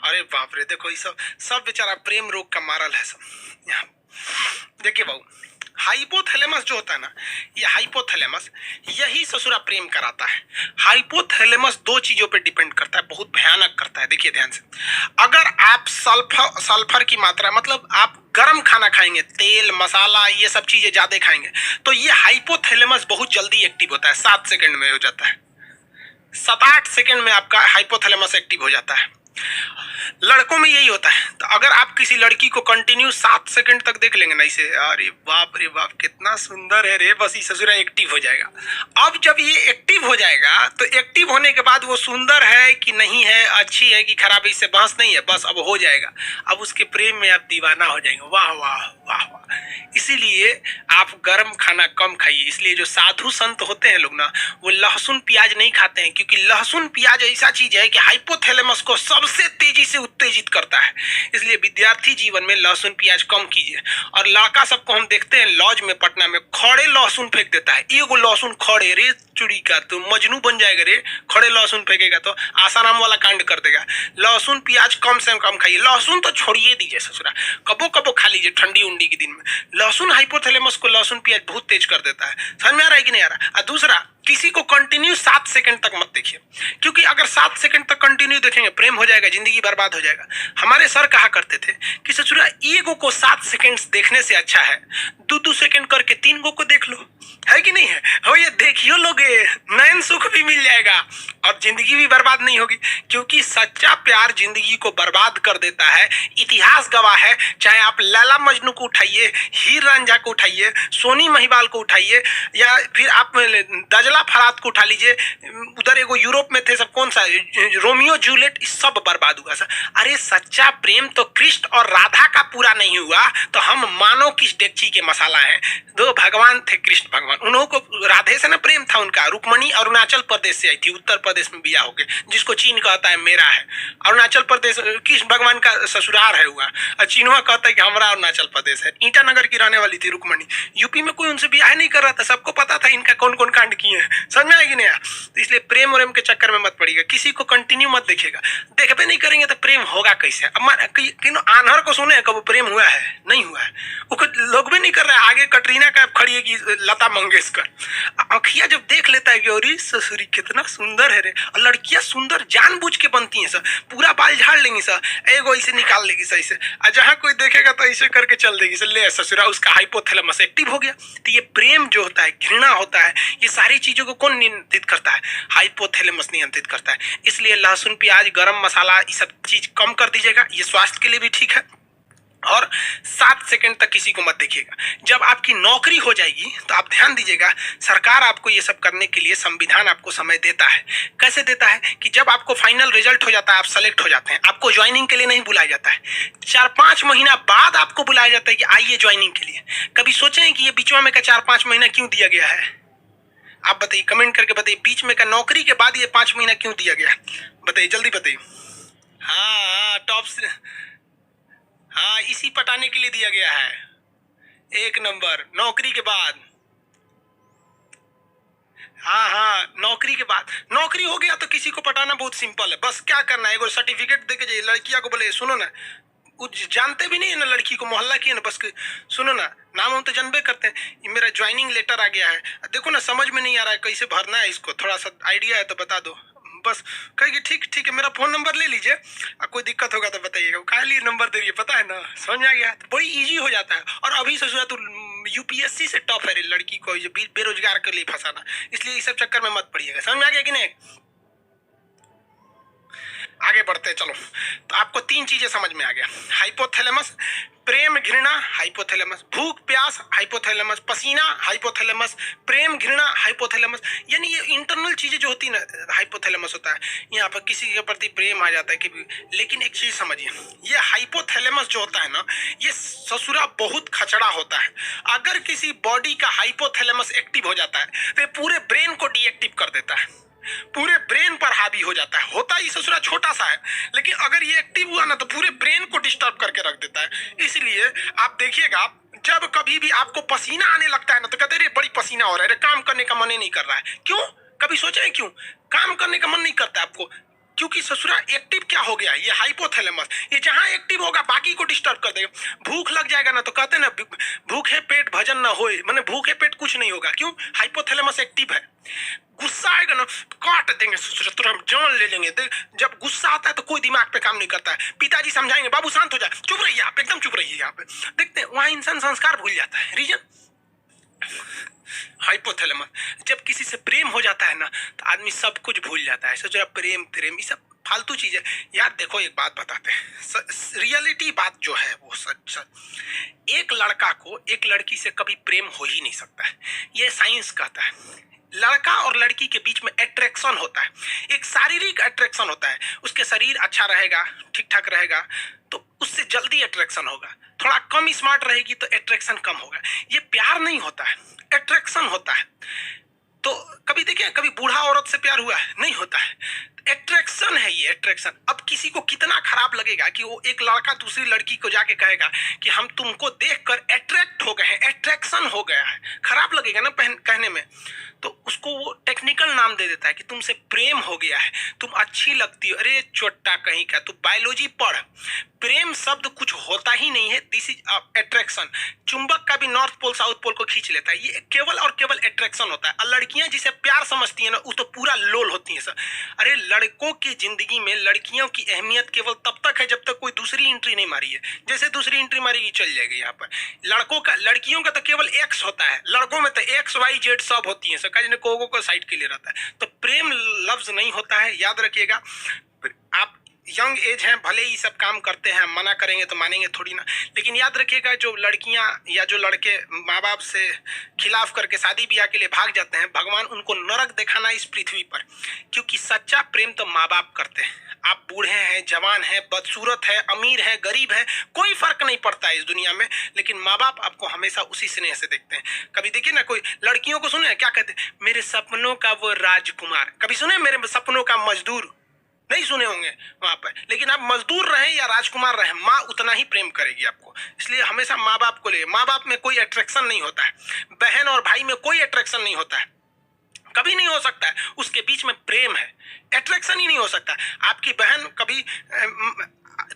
अरे बाप रे, देखो ये सब सब बेचारा प्रेम रोग का मारल है सब यहाँ। देखिए बाबू, हाइपोथैलेमस जो होता है ना, ये हाइपोथैलेमस यही ससुरा प्रेम कराता है। हाइपोथैलेमस दो चीजों पे डिपेंड करता है, बहुत भयानक करता है। देखिए ध्यान से, अगर आप सल्फर सल्फर की मात्रा, मतलब आप गर्म खाना खाएंगे, तेल मसाला ये सब चीजें ज्यादा खाएंगे, तो ये हाइपोथैलेमस बहुत जल्दी एक्टिव होता है। 7 सेकंड में हो जाता है, 7-8 सेकंड में आपका हाइपोथैलेमस एक्टिव हो जाता है। लड़कों में यही होता है। तो अगर आप किसी लड़की को कंटिन्यू 7 सेकंड तक देख लेंगे ना इसे, अरे बाप रे बाप कितना सुंदर है रे, बस ये ससुरा एक्टिव हो जाएगा। अब जब ये एक्टिव हो जाएगा तो एक्टिव होने के बाद वो सुंदर है कि नहीं है, अच्छी है कि खराब है, इससे बहस नहीं है, बस अब हो जाएगा। अब उसके प्रेम में आप दीवाना हो जाएंगे। वाह वाह वाह वाह। इसीलिए आप गर्म खाना कम खाइए। इसलिए जो साधु संत होते हैं लोग ना, वो लहसुन प्याज नहीं खाते हैं, क्योंकि लहसुन प्याज ऐसा चीज है कि हाइपोथैलेमस को सबसे तेजी से उत्तेजित करता है। इसलिए विद्यार्थी जीवन में लहसुन प्याज कम कीजिए। और लड़का सबको हम देखते हैं लॉज में, पटना में खड़े लहसुन फेंक देता है। एगो लहसुन खड़े, रे चुड़ी का तो मजनू बन जाएगा रे, खड़े लहसुन फेंकेगा तो आसाराम वाला कांड कर देगा। लहसुन प्याज कम से कम खाइए। लहसुन तो छोड़िए दीजिए ससुरा, कबो कबो खा लीजिए ठंडी उंडी के दिन में। लहसुन हाइपोथैलेमस को लहसुन प्याज बहुत तेज कर देता है। समझ में आ रहा है कि नहीं आ रहा? और दूसरा, किसी को कंटिन्यू 7 सेकंड तक मत देखिए, क्योंकि अगर 7 सेकंड तक कंटिन्यू देखेंगे प्रेम हो जाएगा, जिंदगी बर्बाद हो जाएगा। हमारे सर कहा करते थे कि ससुरा ईगो को 7 सेकंड देखने से अच्छा है 2-2 सेकंड करके 3 गो को देख लो, है कि नहीं है? हो, ये देखियो लोगे, नयन सुख भी मिल जाएगा और जिंदगी भी बर्बाद नहीं होगी। क्योंकि सच्चा प्यार जिंदगी को बर्बाद कर देता है। इतिहास गवाह है। चाहे आप लैला मजनू को उठाइए, हीर रांझा को उठाइए, सोनी महिबाल को उठाइए, या फिर आप दजला फरात को उठा लीजिए। उधर एगो यूरोप में थे सब, कौन सा, रोमियो जूलियट, सब बर्बाद हुआ सर। अरे सच्चा प्रेम तो कृष्ण और राधा का पूरा नहीं हुआ तो हम मानो किस डेगची के मसाला हैं। दो भगवान थे, कृष्ण भगवान, उन्हों को राधे से ना प्रेम था उनका। रुक्मणी अरुणाचल प्रदेश से आई थी, उत्तर प्रदेश में बिया होके, जिसको चीन कहता है मेरा है। अरुणाचल प्रदेश कृष्ण भगवान का ससुराल है हुआ, और चीनवा कहता है कि हमारा अरुणाचल प्रदेश है। ईटानगर की रहने वाली थी रुक्मणी। यूपी में कोई उनसे बियाह नहीं कर रहा था, सबको पता था इनका कौन कौन कांड किए हैं। समझ में आएगी नहीं? तो इसलिए प्रेम और के चक्कर में मत पड़िएगा। किसी को कंटिन्यू मत देखिएगा, देखबे नहीं करेंगे तो प्रेम होगा कैसे? अब आन्हर को सुने कब प्रेम हुआ है? नहीं हुआ है। वो लोग भी नहीं कर रहे। आगे कटरीना कैफ खड़ी है कि लता मंगेशकर, अखिया जब देख लेता है कि अरे ससुरी कितना सुंदर है रे। और लड़कियां सुंदर जानबूझ के बनती हैं सर, पूरा बाल झाड़ लेंगी सर, एगो ऐसे निकाल लेगी सर ऐसे, और जहां कोई देखेगा तो ऐसे करके चल देगी सर, ले ससुरा उसका हाइपोथैलेमस एक्टिव हो गया। तो ये प्रेम जो होता है, घृणा होता है, ये सारी चीजों को कौन नियंत्रित करता है? हाइपोथैलेमस नियंत्रित करता है। इसलिए लहसुन प्याज गरम मसाला ये सब चीज कम कर दीजिएगा, ये स्वास्थ्य के लिए भी ठीक है। और 7 सेकंड तक किसी को मत देखिएगा। जब आपकी नौकरी हो जाएगी तो आप ध्यान दीजिएगा, सरकार आपको ये सब करने के लिए, संविधान आपको समय देता है। कैसे देता है? कि जब आपको फाइनल रिजल्ट हो जाता है, आप सेलेक्ट हो जाते हैं, आपको ज्वाइनिंग के लिए नहीं बुलाया जाता है, 4-5 महीना बाद आपको बुलाया जाता है कि आइए ज्वाइनिंग के लिए। कभी सोचे हैं कि ये बीच में का 4-5 महीना क्यों दिया गया है? आप बताइए, कमेंट करके बताइए, बीच में का नौकरी के बाद ये 5 महीना क्यों दिया गया? बताइए, जल्दी बताइए। हाँ, टॉप से, हाँ, इसी पटाने के लिए दिया गया है। 1 नंबर नौकरी के बाद। हाँ हाँ, नौकरी के बाद। नौकरी हो गया तो किसी को पटाना बहुत सिंपल है। बस क्या करना है, एगो सर्टिफिकेट देके जाइए, लड़किया को बोले सुनो ना, जानते भी नहीं है ना लड़की को, मोहल्ला की है ना, बस सुनो ना, नाम हम तो जानबे करते हैं, ये मेरा ज्वाइनिंग लेटर आ गया है, देखो ना समझ में नहीं आ रहा है कैसे भरना है इसको, थोड़ा सा आइडिया है तो बता दो। बस कहेगी ठीक ठीक है, मेरा फोन नंबर ले लीजिए, कोई दिक्कत होगा तो बताइएगा। काहे लिए नंबर दे रही है, पता है ना? समझ में आ गया? तो बड़ी इजी हो जाता है। और अभी सोचा तो यूपीएससी से टफ है रे लड़की को बेरोजगार के लिए फंसाना। इसलिए इस सब चक्कर में मत पड़िएगा। समझ में आ गया कि नहीं? आगे बढ़ते चलो। तो आपको 3 चीजें समझ में आ गया। हाइपोथैलेमस, प्रेम घृणा हाइपोथैलेमस, भूख प्यास हाइपोथैलेमस, पसीना हाइपोथैलेमस, प्रेम घृणा हाइपोथैलेमस। यानी ये इंटरनल चीजें जो होती है ना, हाइपोथैलेमस होता है। यहाँ पर किसी के प्रति प्रेम आ जाता है कि, लेकिन एक चीज समझिए, ये हाइपोथैलेमस जो होता है ना, ये ससुरा बहुत खचड़ा होता है। अगर किसी बॉडी का हाइपोथैलेमस एक्टिव हो जाता है तो पूरे ब्रेन को डीएक्टिव कर देता है, पूरे ब्रेन पर हावी हो जाता है। होता ही ससुरा छोटा सा है, लेकिन अगर ये एक्टिव हुआ ना तो पूरे ब्रेन को डिस्टर्ब करके रख देता है। इसलिए आप देखिएगा, जब कभी भी आपको पसीना आने लगता है ना तो कहते रे बड़ी पसीना हो रहा है, काम करने का मन ही नहीं कर रहा है। क्यों? कभी सोचे हैं क्यों काम करने का मन नहीं करता आपको? क्योंकि ससुरा एक्टिव क्या हो गया, ये हाइपोथैलेमस, ये जहां एक्टिव होगा बाकी को डिस्टर्ब कर देगा। भूख लग जाएगा ना तो कहते हैं ना भूखे पेट भजन ना होए, माने भूखे पेट कुछ नहीं होगा। क्यों? हाइपोथैलेमस एक्टिव है। गुस्सा आएगा ना तो काट देंगे ससुरा, तुरंत हम जान ले लेंगे। जब गुस्सा आता है तो कोई दिमाग पे काम नहीं करता है। पिताजी समझाएंगे बाबू शांत हो जाए, चुप रहिए आप, एकदम चुप रहिए। यहाँ पे देखते हैं वहां इंसान संस्कार भूल जाता है। Reason hypothalamus. जब किसी से प्रेम हो जाता है ना तो आदमी सब कुछ भूल जाता है। सोचो प्रेम प्रेम ये सब फालतू चीज है यार। देखो एक बात बताते हैं, रियलिटी बात जो है वो सच। एक लड़का को एक लड़की से कभी प्रेम हो ही नहीं सकता है, ये साइंस कहता है। लड़का और लड़की के बीच में अट्रैक्शन होता है, एक शारीरिक अट्रैक्शन होता है। उसके शरीर अच्छा रहेगा, ठीक ठाक रहेगा तो उससे जल्दी अट्रैक्शन होगा। थोड़ा कम स्मार्ट रहेगी तो अट्रैक्शन कम होगा। ये प्यार नहीं होता है, अट्रैक्शन होता है। तो कभी देखिए, कभी बूढ़ा औरत से प्यार हुआ है? नहीं होता है। अट्रैक्शन है ये, अट्रैक्शन। अब किसी को कितना खराब लगेगा कि वो एक लड़का दूसरी लड़की को जाके कहेगा कि हम तुमको देखकर अट्रैक्ट हो गए हैं, अट्रैक्शन हो गया है। खराब लगेगा ना कहने में। तो उसको वो टेक्निकल नाम दे देता है कि तुमसे प्रेम हो गया है, तुम अच्छी लगती हो। अरे चोट्टा कहीं का, तू बायोलॉजी पढ़। प्रेम शब्द कुछ होता ही नहीं है, दिस इज अट्रैक्शन। चुंबक का भी नॉर्थ पोल साउथ पोल को खींच लेता है, ये केवल और केवल अट्रैक्शन होता है। और लड़कियां जिसे प्यार समझती है ना वो तो पूरा लोल होती है सर। अरे लड़कों की जिंदगी में लड़कियों की अहमियत केवल तब तक है जब तक कोई दूसरी एंट्री नहीं मारी है। जैसे दूसरी एंट्री मारेगी चल जाएगी। यहाँ पर लड़कियों का तो केवल एक्स होता है, लड़कों में तो एक्स वाई जेड सब होती है। को साइड के लिए रहता है। तो प्रेम लफ्ज नहीं होता है, याद रखिएगा। आप यंग एज हैं, भले ही सब काम करते हैं, मना करेंगे तो मानेंगे थोड़ी ना। लेकिन याद रखिएगा, जो लड़कियां या जो लड़के माँ बाप से खिलाफ करके शादी ब्याह के लिए भाग जाते हैं, भगवान उनको नरक दिखाना इस पृथ्वी पर। क्योंकि सच्चा प्रेम तो माँ बाप करते हैं। आप बूढ़े हैं, जवान हैं, बदसूरत है, अमीर है, गरीब है, कोई फर्क नहीं पड़ता है इस दुनिया में। लेकिन माँ बाप आपको हमेशा उसी स्नेह से देखते हैं। कभी देखिए ना, कोई लड़कियों को सुने क्या कहते हैं, मेरे सपनों का वो राजकुमार। कभी सुने मेरे सपनों का मजदूर? नहीं सुने होंगे वहां पर। लेकिन आप मजदूर रहे या राजकुमार रहे, माँ उतना ही प्रेम करेगी आपको। इसलिए हमेशा माँ बाप को ले। माँ बाप में कोई अट्रैक्शन नहीं होता है, बहन और भाई में कोई अट्रैक्शन नहीं होता है, कभी नहीं हो सकता है। उसके बीच में प्रेम है, अट्रैक्शन ही नहीं हो सकता। आपकी बहन कभी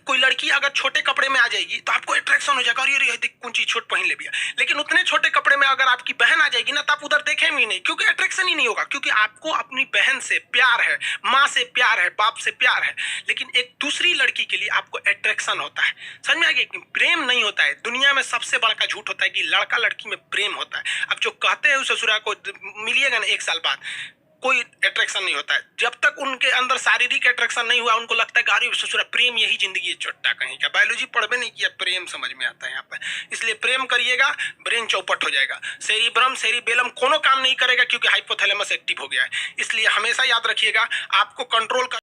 कोई लड़की अगर छोटे कपड़े में आ जाएगी तो आपको अट्रैक्शन हो जाएगा, अरे देख कौन चीज छोट पहन ले भैया। लेकिन उतने छोटे कपड़े में अगर आपकी बहन आ जाएगी ना तो आप उधर देखेंगे ही नहीं, क्योंकि अट्रैक्शन ही नहीं होगा। क्योंकि आपको अपनी बहन से प्यार है, माँ से प्यार है, बाप से प्यार है। लेकिन एक दूसरी लड़की के लिए आपको अट्रैक्शन होता है। समझ में आ गया? प्रेम नहीं होता है। दुनिया में सबसे बड़ा झूठ होता है कि लड़का लड़की में प्रेम होता है। अब जो कहते हैं उस ससुरा को मिलिएगा ना 1 साल बाद, कोई अट्रैक्शन नहीं होता है। जब तक उनके अंदर शारीरिक अट्रैक्शन नहीं हुआ, उनको लगता है कि अरे ससुरा प्रेम यही जिंदगी है। चोट्टा कहीं का, बायोलॉजी पढ़वे नहीं किया, प्रेम समझ में आता है यहाँ पर। इसलिए प्रेम करिएगा, ब्रेन चौपट हो जाएगा। सेरिब्रम सेरिबेलम कोनो काम नहीं करेगा, क्योंकि हाइपोथैलेमस एक्टिव हो गया है। इसलिए हमेशा याद रखिएगा, आपको कंट्रोल